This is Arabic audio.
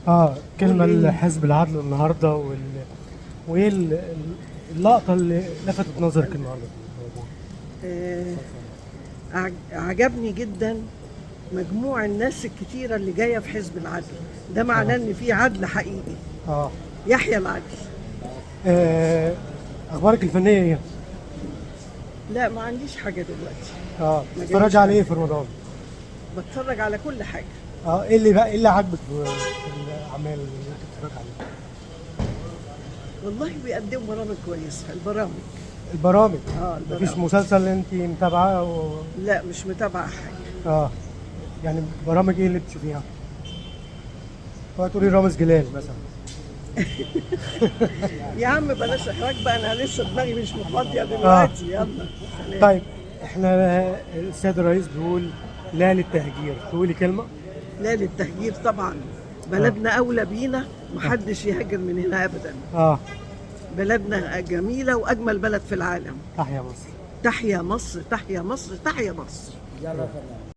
كلمة قول إيه؟ لحزب العدل النهارده وايه اللقطة اللي لفتت نظرك النهارده في الموضوع؟ آه، عجبني جدا مجموع الناس الكتيرة اللي جاية في حزب العدل. ده معناه اه إن في عدل حقيقي. اه يحيى العدل. آه، اخبارك الفنية ايه؟ لا، ما عنديش حاجة دلوقتي. ما بتتفرج جاليش على ايه حاجة. في رمضان؟ بتفرج على كل حاجة. ايه اللي عاجبك في الاعمال اللي انت بتتفرج عليها؟ والله بيقدموا برامج كويسة. البرامج. البرامج. مفيش البرامج. مسلسل انت متابعاه لا، مش متابعة حاجة. اه يعني برامج ايه اللي بتشوفيها؟ تقولي رامز جلال مثلا. يا عم بلاش إحراج بقى، أنا لسه دماغي مش فاضية اه دلوقتي. يلا سلام. طيب، احنا السيد الرئيس بيقول لا للتهجير، تقولي كلمة؟ لا للتهجير طبعا. اه بلدنا أولى بينا. اه محدش يهاجر من هنا أبدا. اه بلدنا جميلة وأجمل بلد في العالم. تحيا مصر. تحيا مصر، تحيا مصر، تحيا مصر.